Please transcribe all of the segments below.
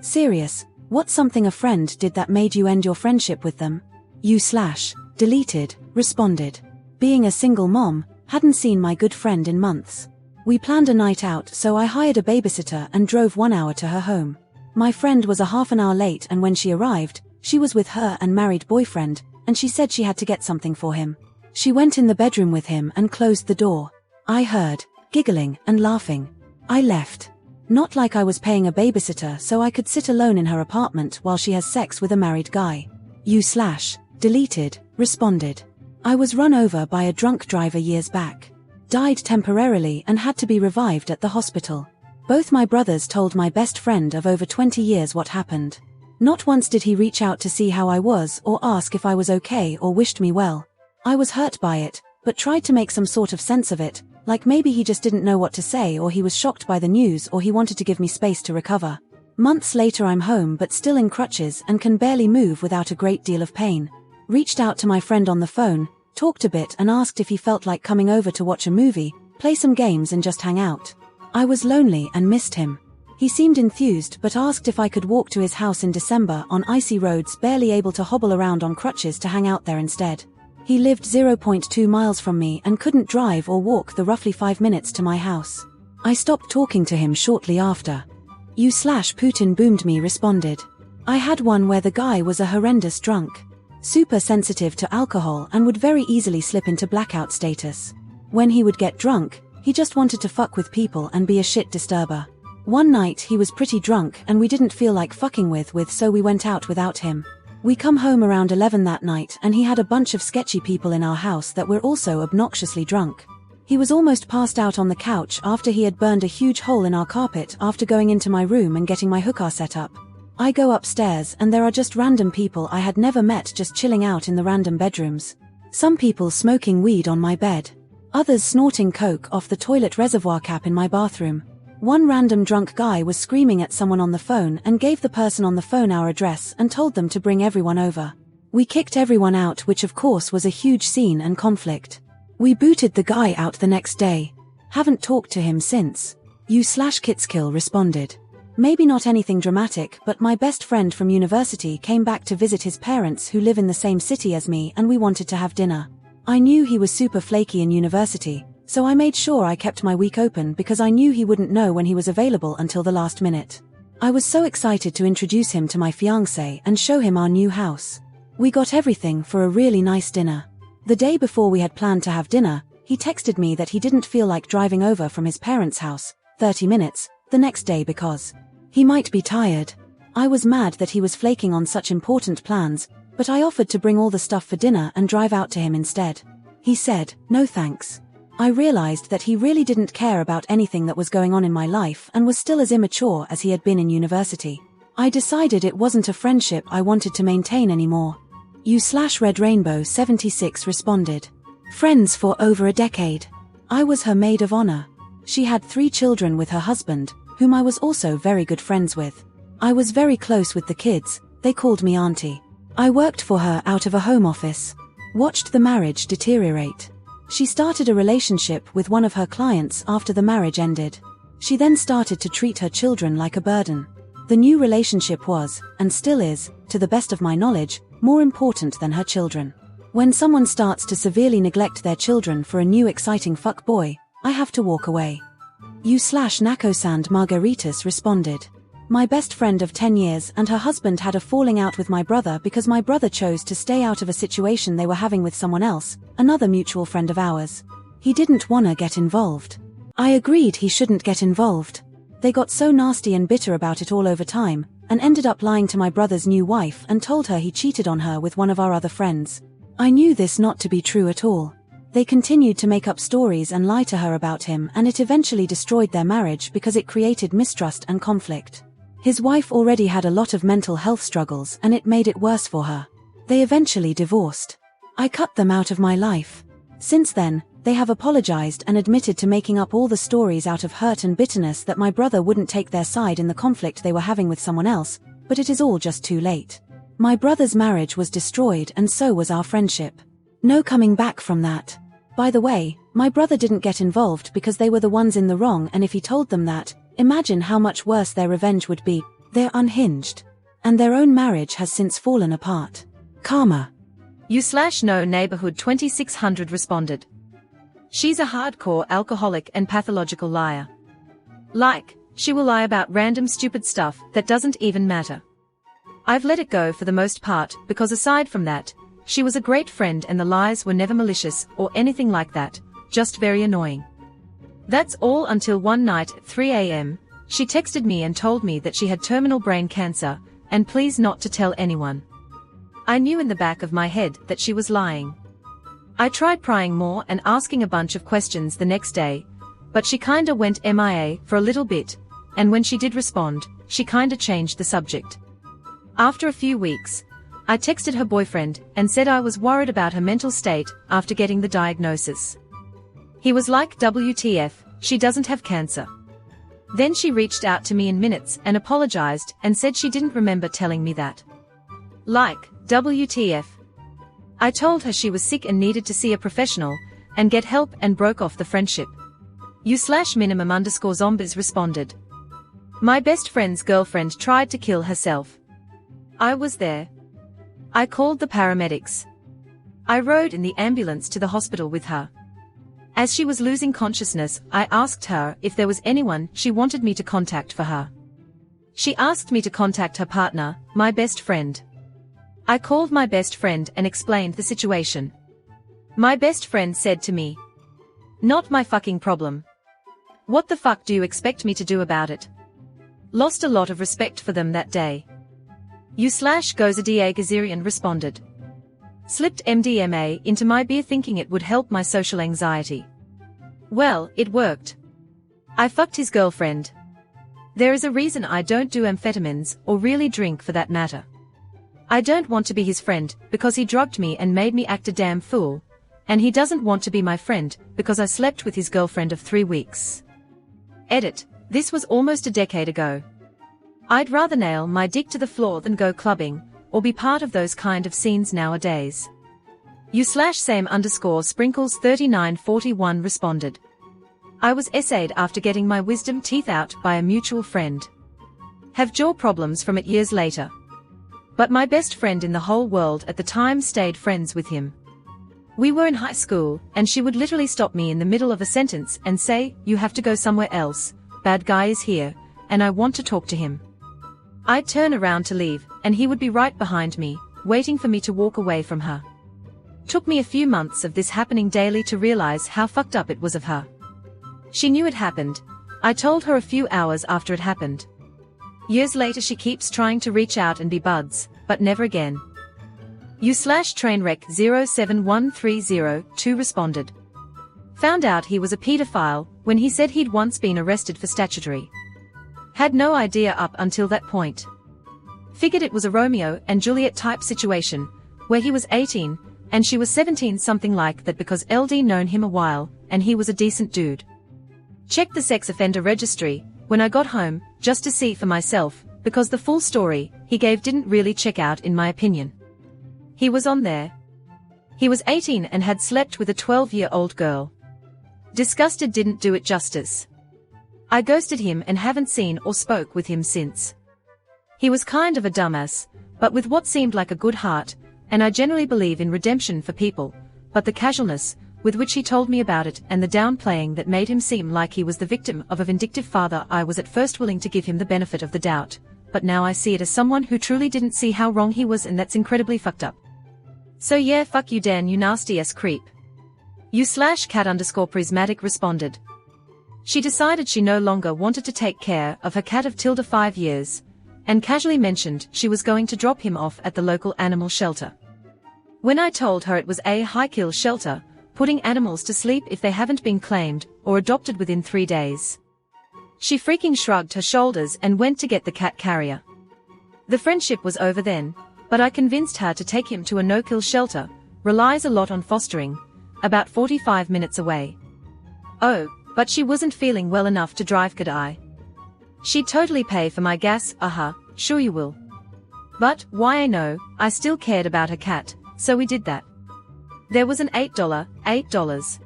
Serious, what's something a friend did that made you end your friendship with them? Deleted, responded. Being a single mom, hadn't seen my good friend in months. We planned a night out, so I hired a babysitter and drove 1 hour to her home. My friend was a half an hour late, and when she arrived, she was with her and married boyfriend, and she said she had to get something for him. She went in the bedroom with him and closed the door. I heard giggling and laughing. I left. Not like I was paying a babysitter so I could sit alone in her apartment while she has sex with a married guy. Deleted, responded. I was run over by a drunk driver years back. Died temporarily and had to be revived at the hospital. Both my brothers told my best friend of over 20 years what happened. Not once did he reach out to see how I was or ask if I was okay or wished me well. I was hurt by it, but tried to make some sort of sense of it, like maybe he just didn't know what to say, or he was shocked by the news, or he wanted to give me space to recover. Months later I'm home but still in crutches and can barely move without a great deal of pain. Reached out to my friend on the phone, talked a bit and asked if he felt like coming over to watch a movie, play some games and just hang out. I was lonely and missed him. He seemed enthused but asked if I could walk to his house in December on icy roads, barely able to hobble around on crutches, to hang out there instead. He lived 0.2 miles from me and couldn't drive or walk the roughly 5 minutes to my house. I stopped talking to him shortly after. Putin boomed me responded. I had one where the guy was a horrendous drunk. Super sensitive to alcohol and would very easily slip into blackout status. When he would get drunk, he just wanted to fuck with people and be a shit disturber. One night he was pretty drunk and we didn't feel like fucking with so we went out without him. We come home around 11 that night and he had a bunch of sketchy people in our house that were also obnoxiously drunk. He was almost passed out on the couch after he had burned a huge hole in our carpet after going into my room and getting my hookah set up. I go upstairs and there are just random people I had never met just chilling out in the random bedrooms. Some people smoking weed on my bed. Others snorting coke off the toilet reservoir cap in my bathroom. One random drunk guy was screaming at someone on the phone and gave the person on the phone our address and told them to bring everyone over. We kicked everyone out, which of course was a huge scene and conflict. We booted the guy out the next day. Haven't talked to him since. Kitskill responded. Maybe not anything dramatic, but my best friend from university came back to visit his parents who live in the same city as me, and we wanted to have dinner. I knew he was super flaky in university, so I made sure I kept my week open because I knew he wouldn't know when he was available until the last minute. I was so excited to introduce him to my fiancé and show him our new house. We got everything for a really nice dinner. The day before we had planned to have dinner, he texted me that he didn't feel like driving over from his parents' house, 30 minutes, the next day because he might be tired. I was mad that he was flaking on such important plans, but I offered to bring all the stuff for dinner and drive out to him instead. He said, no thanks. I realized that he really didn't care about anything that was going on in my life and was still as immature as he had been in university. I decided it wasn't a friendship I wanted to maintain anymore. Red Rainbow 76 responded. Friends for over a decade. I was her maid of honor. She had 3 children with her husband, whom I was also very good friends with. I was very close with the kids, they called me auntie. I worked for her out of a home office. Watched the marriage deteriorate. She started a relationship with one of her clients after the marriage ended. She then started to treat her children like a burden. The new relationship was, and still is, to the best of my knowledge, more important than her children. When someone starts to severely neglect their children for a new exciting fuck boy, I have to walk away. Nakosand Margaritas responded. My best friend of 10 years and her husband had a falling out with my brother because my brother chose to stay out of a situation they were having with someone else, another mutual friend of ours. He didn't wanna get involved. I agreed he shouldn't get involved. They got so nasty and bitter about it all over time, and ended up lying to my brother's new wife and told her he cheated on her with one of our other friends. I knew this not to be true at all. They continued to make up stories and lie to her about him, and it eventually destroyed their marriage because it created mistrust and conflict. His wife already had a lot of mental health struggles and it made it worse for her. They eventually divorced. I cut them out of my life. Since then, they have apologized and admitted to making up all the stories out of hurt and bitterness that my brother wouldn't take their side in the conflict they were having with someone else, but it is all just too late. My brother's marriage was destroyed and so was our friendship. No coming back from that. By the way, my brother didn't get involved because they were the ones in the wrong, and if he told them that, imagine how much worse their revenge would be. They're unhinged. And their own marriage has since fallen apart. Karma. You/no neighborhood 2600 responded. She's a hardcore alcoholic and pathological liar. Like, she will lie about random stupid stuff that doesn't even matter. I've let it go for the most part because aside from that, she was a great friend and the lies were never malicious or anything like that, just very annoying. That's all until one night at 3 a.m., she texted me and told me that she had terminal brain cancer, and please not to tell anyone. I knew in the back of my head that she was lying. I tried prying more and asking a bunch of questions the next day, but she kinda went MIA for a little bit, and when she did respond, she kinda changed the subject. After a few weeks, I texted her boyfriend and said I was worried about her mental state after getting the diagnosis. He was like, WTF, she doesn't have cancer. Then she reached out to me in minutes and apologized and said she didn't remember telling me that. Like, WTF. I told her she was sick and needed to see a professional and get help and broke off the friendship. You/minimum_zombies responded. My best friend's girlfriend tried to kill herself. I was there. I called the paramedics. I rode in the ambulance to the hospital with her. As she was losing consciousness, I asked her if there was anyone she wanted me to contact for her. She asked me to contact her partner, my best friend. I called my best friend and explained the situation. My best friend said to me, "Not my fucking problem. What the fuck do you expect me to do about it?" Lost a lot of respect for them that day. You/Gozada Gazarian responded. Slipped MDMA into my beer thinking it would help my social anxiety. Well, it worked. I fucked his girlfriend. There is a reason I don't do amphetamines or really drink for that matter. I don't want to be his friend because he drugged me and made me act a damn fool, and he doesn't want to be my friend because I slept with his girlfriend of 3 weeks. Edit. This was almost a decade ago. I'd rather nail my dick to the floor than go clubbing, or be part of those kind of scenes nowadays. You/same_sprinkles3941 responded. I was essayed after getting my wisdom teeth out by a mutual friend. Have jaw problems from it years later. But my best friend in the whole world at the time stayed friends with him. We were in high school, and she would literally stop me in the middle of a sentence and say, "You have to go somewhere else, bad guy is here, and I want to talk to him." I'd turn around to leave, and he would be right behind me, waiting for me to walk away from her. Took me a few months of this happening daily to realize how fucked up it was of her. She knew it happened. I told her a few hours after it happened. Years later she keeps trying to reach out and be buds, but never again. You/trainwreck071302 responded. Found out he was a pedophile when he said he'd once been arrested for statutory. Had no idea up until that point. Figured it was a Romeo and Juliet type situation, where he was 18, and she was 17 something like that because LD known him a while, and he was a decent dude. Checked the sex offender registry when I got home, just to see for myself, because the full story he gave didn't really check out in my opinion. He was on there. He was 18 and had slept with a 12-year-old girl. Disgusted didn't do it justice. I ghosted him and haven't seen or spoke with him since. He was kind of a dumbass, but with what seemed like a good heart, and I generally believe in redemption for people, but the casualness with which he told me about it and the downplaying that made him seem like he was the victim of a vindictive father, I was at first willing to give him the benefit of the doubt, but now I see it as someone who truly didn't see how wrong he was, and that's incredibly fucked up. So yeah, fuck you Dan, you nasty ass creep. You/cat_prismatic responded. She decided she no longer wanted to take care of her cat of 5 years, and casually mentioned she was going to drop him off at the local animal shelter. When I told her it was a high-kill shelter, putting animals to sleep if they haven't been claimed or adopted within 3 days. She freaking shrugged her shoulders and went to get the cat carrier. The friendship was over then, but I convinced her to take him to a no-kill shelter, relies a lot on fostering, about 45 minutes away. Oh, but she wasn't feeling well enough to drive, could I? She'd totally pay for my gas, sure you will. But, why I know, I still cared about her cat, so we did that. There was an $8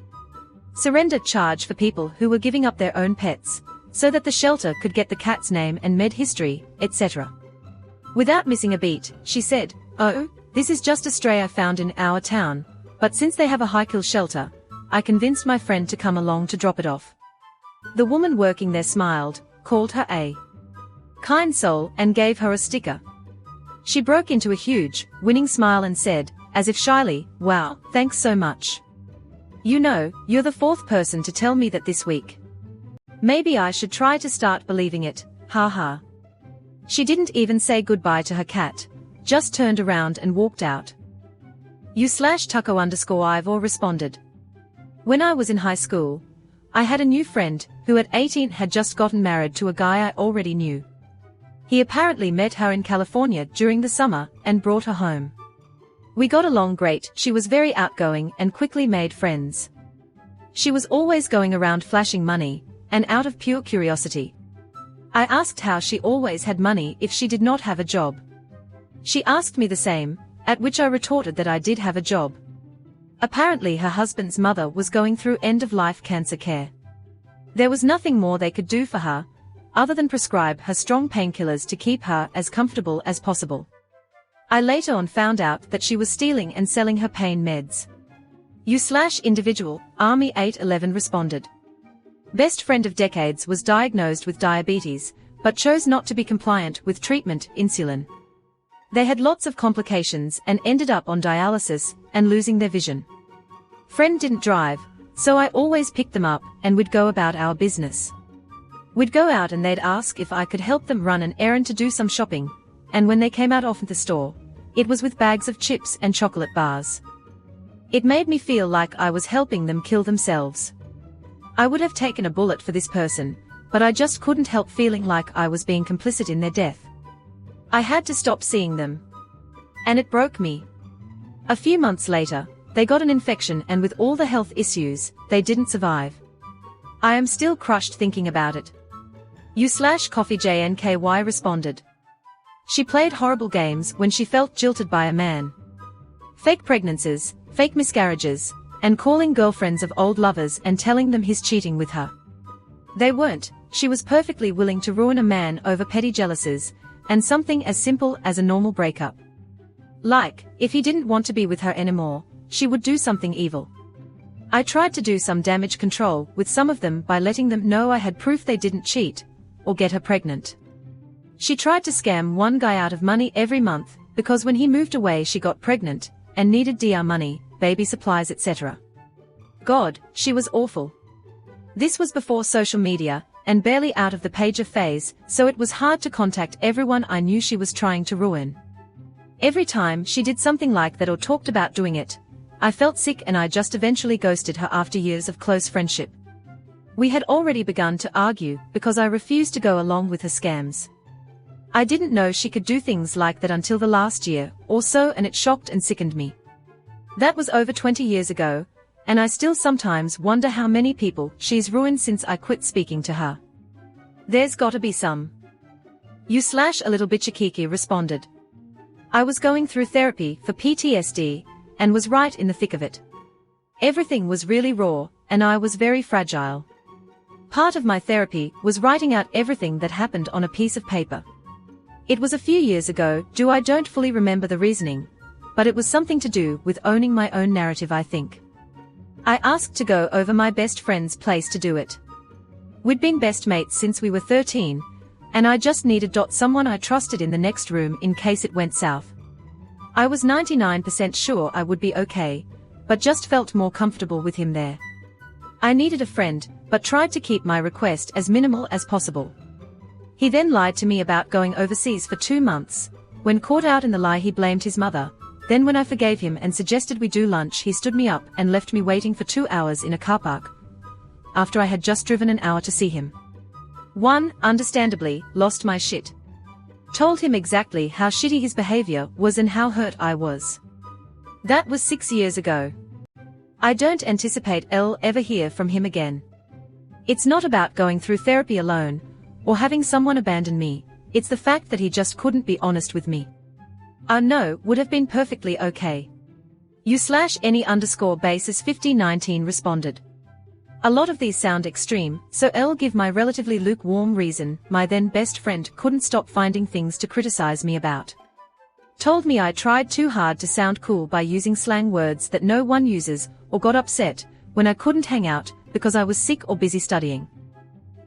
surrender charge for people who were giving up their own pets, so that the shelter could get the cat's name and med history, etc. Without missing a beat, she said, "Oh, this is just a stray I found in our town, but since they have a high-kill shelter, I convinced my friend to come along to drop it off." The woman working there smiled, called her a kind soul, and gave her a sticker. She broke into a huge, winning smile and said, as if shyly, "Wow, thanks so much. You know, you're the fourth person to tell me that this week. Maybe I should try to start believing it, haha." She didn't even say goodbye to her cat, just turned around and walked out. You/Tucko_Ivor responded. When I was in high school, I had a new friend, who at 18 had just gotten married to a guy I already knew. He apparently met her in California during the summer, and brought her home. We got along great. She was very outgoing and quickly made friends. She was always going around flashing money, and out of pure curiosity, I asked how she always had money if she did not have a job. She asked me the same, at which I retorted that I did have a job. Apparently her husband's mother was going through end-of-life cancer care. There was nothing more they could do for her, other than prescribe her strong painkillers to keep her as comfortable as possible. I later on found out that she was stealing and selling her pain meds. You/individual, Army 811 responded. Best friend of decades was diagnosed with diabetes, but chose not to be compliant with treatment, insulin. They had lots of complications and ended up on dialysis and losing their vision. Friend didn't drive, so I always picked them up and we'd go about our business. We'd go out and they'd ask if I could help them run an errand to do some shopping, and when they came out of the store, it was with bags of chips and chocolate bars. It made me feel like I was helping them kill themselves. I would have taken a bullet for this person, but I just couldn't help feeling like I was being complicit in their death. I had to stop seeing them. And it broke me. A few months later, they got an infection, and with all the health issues, they didn't survive. I am still crushed thinking about it. You/CoffeeJNKY responded. She played horrible games when she felt jilted by a man. Fake pregnancies, fake miscarriages, and calling girlfriends of old lovers and telling them he's cheating with her. They weren't. She was perfectly willing to ruin a man over petty jealousies, and something as simple as a normal breakup. Like, if he didn't want to be with her anymore, she would do something evil. I tried to do some damage control with some of them by letting them know I had proof they didn't cheat, or get her pregnant. She tried to scam one guy out of money every month, because when he moved away she got pregnant, and needed DR money, baby supplies, etc. God, she was awful. This was before social media, and barely out of the pager phase, so it was hard to contact everyone I knew she was trying to ruin. Every time she did something like that or talked about doing it, I felt sick, and I just eventually ghosted her after years of close friendship. We had already begun to argue because I refused to go along with her scams. I didn't know she could do things like that until the last year or so, and it shocked and sickened me. That was over 20 years ago, and I still sometimes wonder how many people she's ruined since I quit speaking to her. There's gotta be some. You/a little bitchakiki responded. I was going through therapy for PTSD, and was right in the thick of it. Everything was really raw, and I was very fragile. Part of my therapy was writing out everything that happened on a piece of paper. It was a few years ago, I don't fully remember the reasoning, but it was something to do with owning my own narrative, I think. I asked to go over my best friend's place to do it. We'd been best mates since we were 13, and I just needed someone I trusted in the next room in case it went south. I was 99% sure I would be okay, but just felt more comfortable with him there. I needed a friend, but tried to keep my request as minimal as possible. He then lied to me about going overseas for 2 months. When caught out in the lie, he blamed his mother. Then when I forgave him and suggested we do lunch, he stood me up and left me waiting for 2 hours in a car park, after I had just driven an hour to see him. Understandably, lost my shit. Told him exactly how shitty his behavior was and how hurt I was. That was 6 years ago. I don't anticipate I'll ever hear from him again. It's not about going through therapy alone, or having someone abandon me, it's the fact that he just couldn't be honest with me. A no would have been perfectly okay. You/any_basis 5019 responded. A lot of these sound extreme, so I'll give my relatively lukewarm reason. My then best friend couldn't stop finding things to criticize me about. Told me I tried too hard to sound cool by using slang words that no one uses, or got upset when I couldn't hang out because I was sick or busy studying.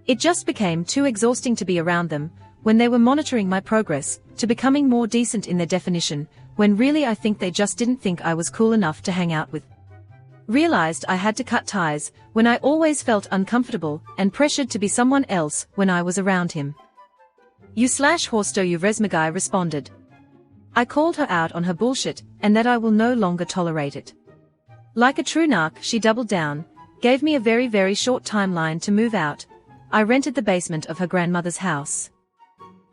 It just became too exhausting to be around them when they were monitoring my progress to becoming more decent in their definition, when really I think they just didn't think I was cool enough to hang out with. Realized I had to cut ties when I always felt uncomfortable and pressured to be someone else when I was around him. You/Horstoyuvresmagai responded. I called her out on her bullshit and that I will no longer tolerate it. Like a true narc, she doubled down, gave me a very, very short timeline to move out. I rented the basement of her grandmother's house.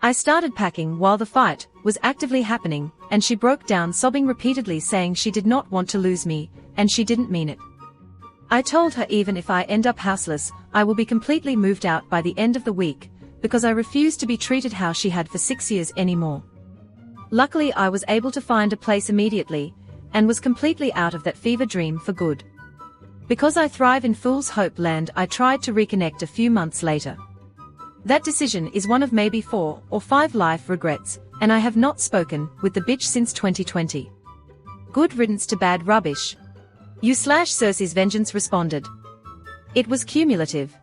I started packing while the fight was actively happening, and she broke down sobbing repeatedly, saying she did not want to lose me, and she didn't mean it. I told her even if I end up houseless, I will be completely moved out by the end of the week, because I refused to be treated how she had for 6 years anymore. Luckily I was able to find a place immediately, and was completely out of that fever dream for good. Because I thrive in Fool's Hope land, I tried to reconnect a few months later. That decision is one of maybe 4 or 5 life regrets, and I have not spoken with the bitch since 2020. Good riddance to bad rubbish. You/Cersei's vengeance responded. It was cumulative.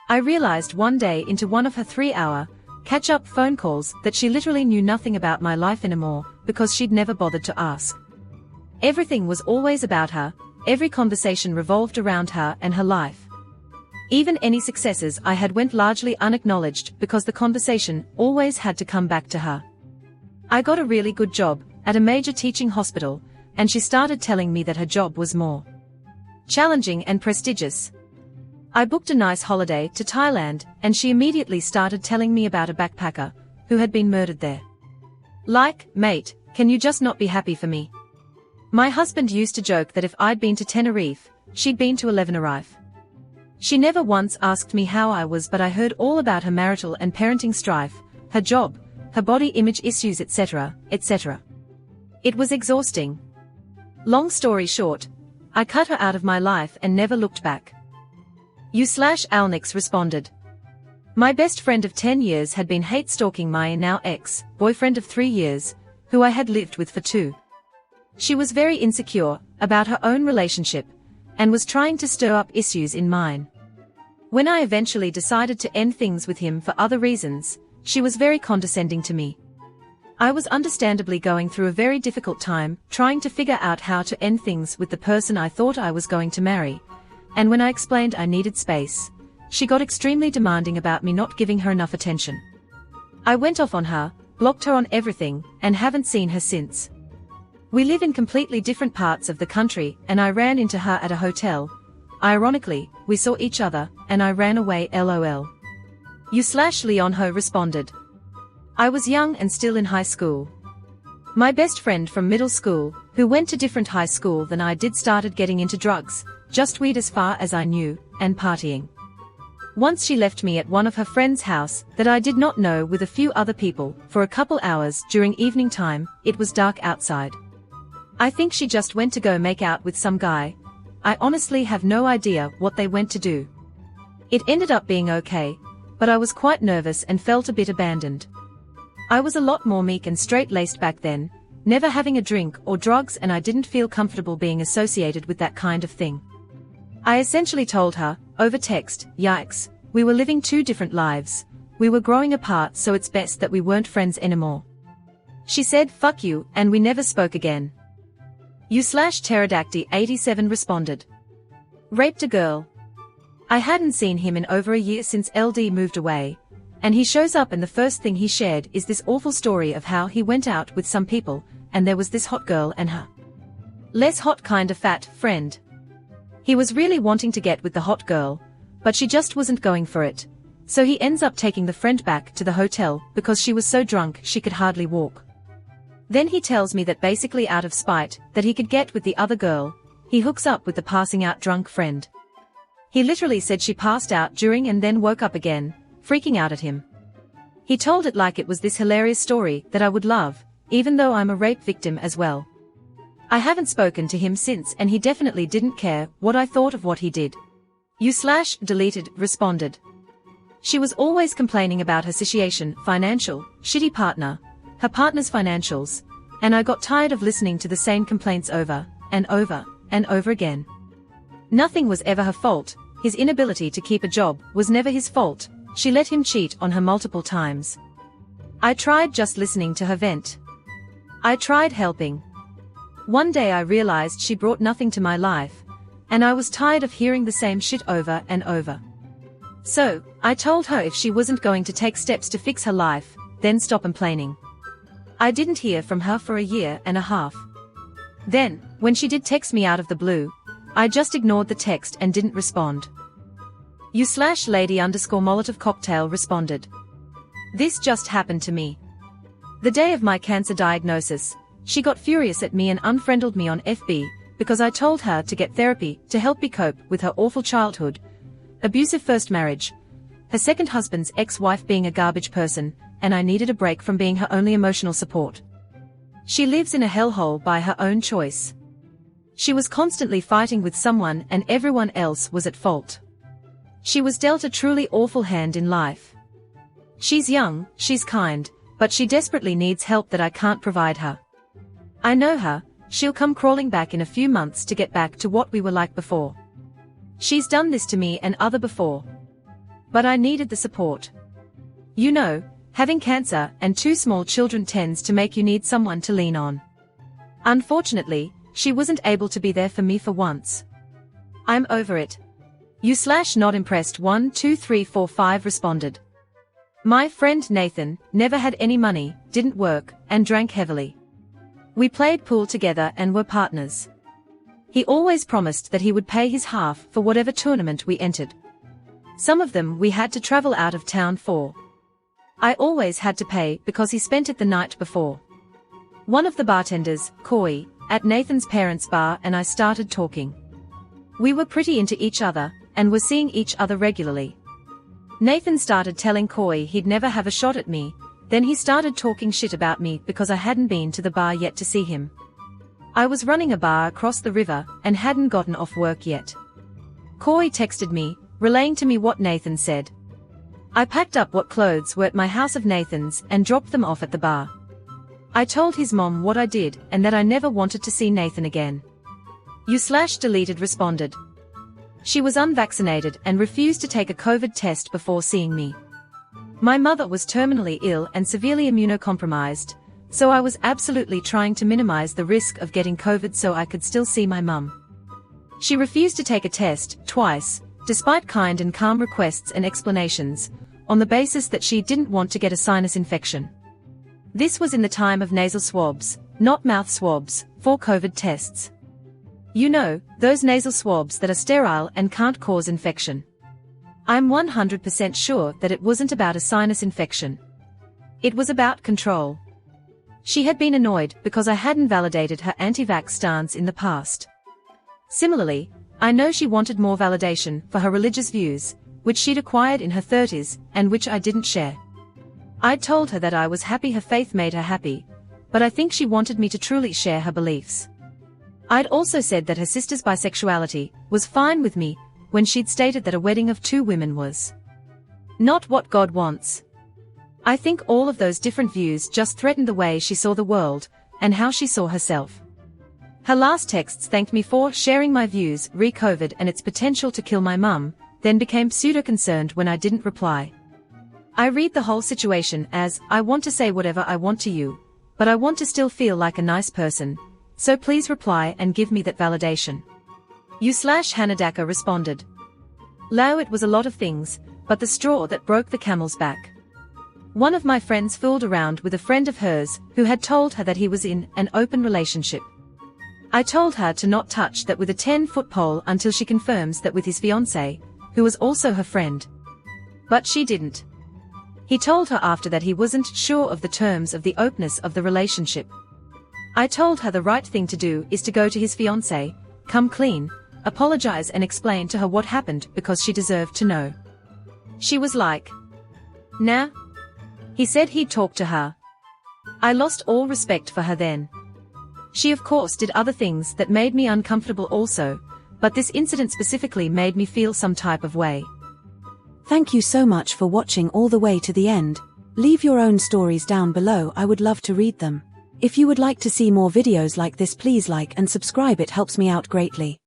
I realized one day into one of her 3-hour catch-up phone calls that she literally knew nothing about my life anymore because she'd never bothered to ask. Everything was always about her, every conversation revolved around her and her life. Even any successes I had went largely unacknowledged because the conversation always had to come back to her. I got a really good job at a major teaching hospital, and she started telling me that her job was more challenging and prestigious. I booked a nice holiday to Thailand, and she immediately started telling me about a backpacker who had been murdered there. Like, mate, can you just not be happy for me? My husband used to joke that if I'd been to Tenerife, she'd been to 11 Arrive. She never once asked me how I was, but I heard all about her marital and parenting strife, her job, her body image issues, etc., etc. It was exhausting. Long story short, I cut her out of my life and never looked back. You/Alnix responded. My best friend of 10 years had been hate stalking my now ex-boyfriend of 3 years, who I had lived with for 2. She was very insecure about her own relationship, and was trying to stir up issues in mine. When I eventually decided to end things with him for other reasons, she was very condescending to me. I was understandably going through a very difficult time, trying to figure out how to end things with the person I thought I was going to marry, and when I explained I needed space, she got extremely demanding about me not giving her enough attention. I went off on her, blocked her on everything, and haven't seen her since. We live in completely different parts of the country, and I ran into her at a hotel. Ironically, we saw each other, and I ran away, lol. You/Leonho responded. I was young and still in high school. My best friend from middle school, who went to different high school than I did, started getting into drugs, just weed as far as I knew, and partying. Once she left me at one of her friend's house that I did not know with a few other people for a couple hours during evening time. It was dark outside. I think she just went to go make out with some guy. I honestly have no idea what they went to do. It ended up being okay, but I was quite nervous and felt a bit abandoned. I was a lot more meek and straight-laced back then, never having a drink or drugs, and I didn't feel comfortable being associated with that kind of thing. I essentially told her, over text, yikes, we were living 2 different lives, we were growing apart, so it's best that we weren't friends anymore. She said fuck you, and we never spoke again. You/Pterodacty87 responded. Raped a girl. I hadn't seen him in over a year since LD moved away, and he shows up and the first thing he shared is this awful story of how he went out with some people, and there was this hot girl and her less hot kind of fat friend. He was really wanting to get with the hot girl, but she just wasn't going for it, so he ends up taking the friend back to the hotel because she was so drunk she could hardly walk. Then he tells me that basically out of spite that he could get with the other girl, he hooks up with the passing out drunk friend. He literally said she passed out during and then woke up again, freaking out at him. He told it like it was this hilarious story that I would love, even though I'm a rape victim as well. I haven't spoken to him since, and he definitely didn't care what I thought of what he did. You/deleted responded. She was always complaining about her situation, financial, shitty partner, her partner's financials, and I got tired of listening to the same complaints over and over and over again. Nothing was ever her fault, his inability to keep a job was never his fault, she let him cheat on her multiple times. I tried just listening to her vent. I tried helping. One day I realized she brought nothing to my life, and I was tired of hearing the same shit over and over. So, I told her if she wasn't going to take steps to fix her life, then stop complaining. I didn't hear from her for a year and a half. Then, when she did text me out of the blue, I just ignored the text and didn't respond. You/lady_Molotov cocktail responded. This just happened to me. The day of my cancer diagnosis, she got furious at me and unfriended me on FB, because I told her to get therapy to help me cope with her awful childhood, abusive first marriage, her second husband's ex-wife being a garbage person, and I needed a break from being her only emotional support. She lives in a hellhole by her own choice. She was constantly fighting with someone and everyone else was at fault. She was dealt a truly awful hand in life. She's young, she's kind, but she desperately needs help that I can't provide her. I know her, she'll come crawling back in a few months to get back to what we were like before. She's done this to me and other before. But I needed the support. You know, having cancer and 2 small children tends to make you need someone to lean on. Unfortunately, she wasn't able to be there for me for once. I'm over it. You/not impressed 1 2 3 4 5 responded. My friend Nathan never had any money, didn't work, and drank heavily. We played pool together and were partners. He always promised that he would pay his half for whatever tournament we entered. Some of them we had to travel out of town for. I always had to pay because he spent it the night before. One of the bartenders, Coy, at Nathan's parents' bar and I started talking. We were pretty into each other, and were seeing each other regularly. Nathan started telling Coy he'd never have a shot at me, then he started talking shit about me because I hadn't been to the bar yet to see him. I was running a bar across the river and hadn't gotten off work yet. Coy texted me, relaying to me what Nathan said. I packed up what clothes were at my house of Nathan's and dropped them off at the bar. I told his mom what I did and that I never wanted to see Nathan again. You/deleted responded. She was unvaccinated and refused to take a COVID test before seeing me. My mother was terminally ill and severely immunocompromised, so I was absolutely trying to minimize the risk of getting COVID so I could still see my mum. She refused to take a test, twice, despite kind and calm requests and explanations, on the basis that she didn't want to get a sinus infection. This was in the time of nasal swabs, not mouth swabs, for COVID tests. You know, those nasal swabs that are sterile and can't cause infection. I'm 100% sure that it wasn't about a sinus infection. It was about control. She had been annoyed because I hadn't validated her anti-vax stance in the past. Similarly, I know she wanted more validation for her religious views, which she'd acquired in her 30s and which I didn't share. I'd told her that I was happy her faith made her happy, but I think she wanted me to truly share her beliefs. I'd also said that her sister's bisexuality was fine with me, when she'd stated that a wedding of 2 women was not what God wants. I think all of those different views just threatened the way she saw the world, and how she saw herself. Her last texts thanked me for sharing my views re-COVID and its potential to kill my mum, then became pseudo-concerned when I didn't reply. I read the whole situation as, I want to say whatever I want to you, but I want to still feel like a nice person, so please reply and give me that validation. You/Hanadaka responded. Lao, it was a lot of things, but the straw that broke the camel's back. One of my friends fooled around with a friend of hers who had told her that he was in an open relationship. I told her to not touch that with a 10-foot pole until she confirms that with his fiancé, who was also her friend. But she didn't. He told her after that he wasn't sure of the terms of the openness of the relationship. I told her the right thing to do is to go to his fiancé, come clean, apologize and explain to her what happened because she deserved to know. She was like, nah. He said he'd talk to her. I lost all respect for her then. She of course did other things that made me uncomfortable also, but this incident specifically made me feel some type of way. Thank you so much for watching all the way to the end. Leave your own stories down below, I would love to read them. If you would like to see more videos like this, please like and subscribe, it helps me out greatly.